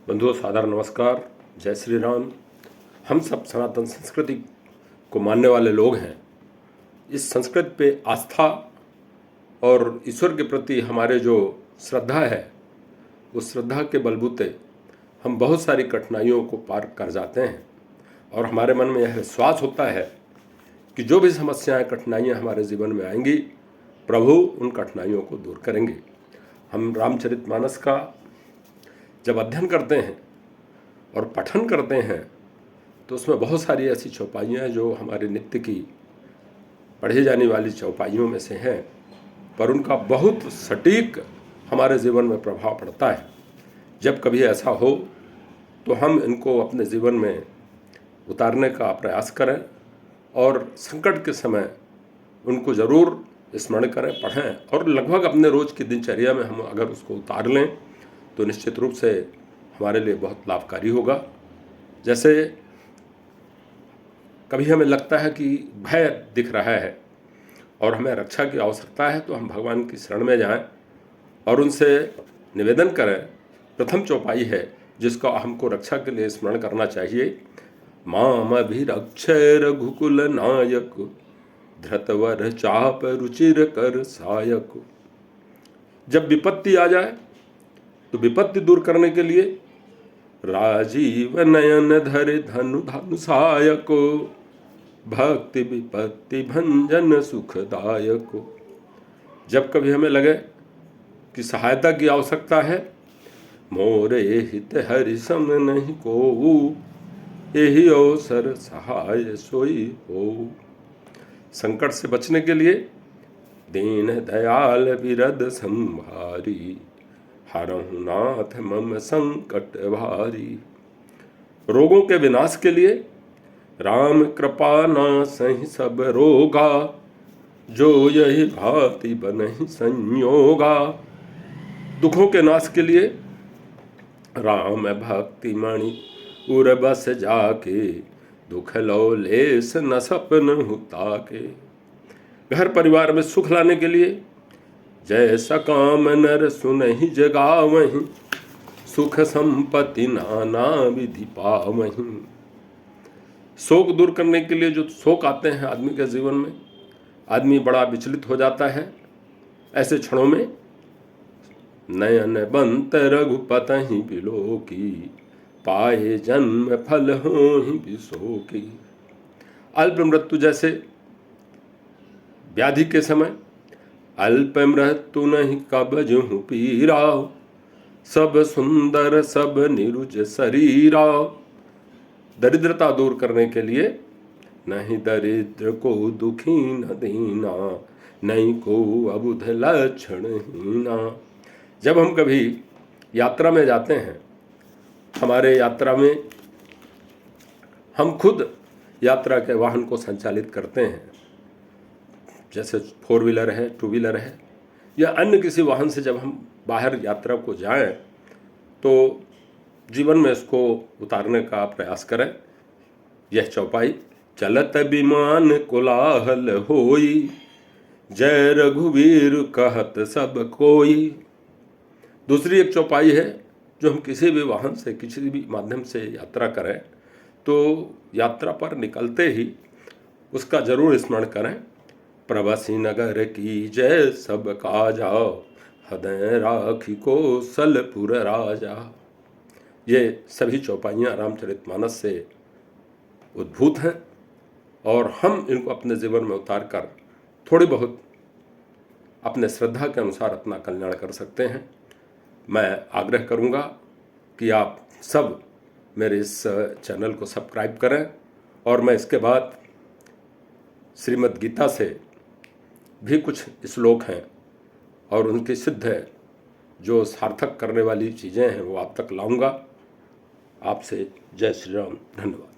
बंधुओं, सादर नमस्कार। जय श्री राम। हम सब सनातन संस्कृति को मानने वाले लोग हैं। इस संस्कृति पे आस्था और ईश्वर के प्रति हमारे जो श्रद्धा है, उस श्रद्धा के बलबूते हम बहुत सारी कठिनाइयों को पार कर जाते हैं और हमारे मन में यह विश्वास होता है कि जो भी समस्याएं, कठिनाइयां हमारे जीवन में आएंगी, प्रभु उन कठिनाइयों को दूर करेंगे। हम रामचरितमानस का जब अध्ययन करते हैं और पठन करते हैं तो उसमें बहुत सारी ऐसी चौपाइयाँ हैं जो हमारे नित्य की पढ़ी जाने वाली चौपाइयों में से हैं, पर उनका बहुत सटीक हमारे जीवन में प्रभाव पड़ता है। जब कभी ऐसा हो तो हम इनको अपने जीवन में उतारने का प्रयास करें और संकट के समय उनको ज़रूर स्मरण करें, पढ़ें और लगभग अपने रोज़ की दिनचर्या में हम अगर उसको उतार लें तो निश्चित रूप से हमारे लिए बहुत लाभकारी होगा। जैसे कभी हमें लगता है कि भय दिख रहा है और हमें रक्षा की आवश्यकता है, तो हम भगवान की शरण में जाएं और उनसे निवेदन करें। प्रथम चौपाई है जिसका हमको रक्षा के लिए स्मरण करना चाहिए। माम अभिरक्षय रघुकुल नायक, धृतवर चाप रुचिर कर सायक। जब विपत्ति आ जाए तो विपत्ति दूर करने के लिए राजीव नयन धरे धनु धनु सहायको, भक्ति विपत्ति भंजन सुखदायको। जब कभी हमें लगे कि सहायता की आवश्यकता है, मोरे हित हरि सम नहीं को, यही अवसर सहाय सोई हो। संकट से बचने के लिए दीन दयाल विरद संभारी, हरहु नाथ मम संकट भारी। रोगों के विनाश के लिए राम कृपा नासहि सब रोगा, जो यही भांति बनहि संयोगा। दुखों के नाश के लिए राम भक्ति मणि उर बस जाके, दुख लो लेस न सपन हुता के। घर परिवार में सुख लाने के लिए जैसा काम नर सुनहि जगावहि, सुख संपत्ति नाना विधि पावहि। शोक दूर करने के लिए जो शोक आते हैं आदमी के जीवन में, आदमी बड़ा विचलित हो जाता है। ऐसे क्षणों में नयन बंत रघुपतहि बिलोकी, पाए जन्म फल होहि बिसोकी। अल्प मृत्यु जैसे व्याधि के समय, अल्प मृत्यु नहीं कबजहु पीरा, सब सुंदर सब निरुज शरीरा। दरिद्रता दूर करने के लिए नहीं दरिद्र को दुखी न दीना, नहीं को अबुध लक्षण हीना। जब हम कभी यात्रा में जाते हैं, हमारे यात्रा में हम खुद यात्रा के वाहन को संचालित करते हैं, जैसे 4 व्हीलर है, 2 व्हीलर है या अन्य किसी वाहन से जब हम बाहर यात्रा को जाएं तो जीवन में इसको उतारने का प्रयास करें। यह चौपाई चलत विमान कोलाहल होई, जय रघुवीर कहत सब कोई। दूसरी एक चौपाई है जो हम किसी भी वाहन से, किसी भी माध्यम से यात्रा करें तो यात्रा पर निकलते ही उसका जरूर स्मरण करें। प्रवासी नगर की जय सब काजा, हृदय राखी को सलपुर राजा। ये सभी चौपाइयाँ रामचरितमानस से उद्भूत हैं और हम इनको अपने जीवन में उतार कर थोड़ी बहुत अपने श्रद्धा के अनुसार अपना कल्याण कर सकते हैं। मैं आग्रह करूँगा कि आप सब मेरे इस चैनल को सब्सक्राइब करें और मैं इसके बाद श्रीमद् गीता से भी कुछ श्लोक हैं और उनकी सिद्ध है जो सार्थक करने वाली चीज़ें हैं वो आप तक लाऊंगा। आपसे जय श्री राम। धन्यवाद।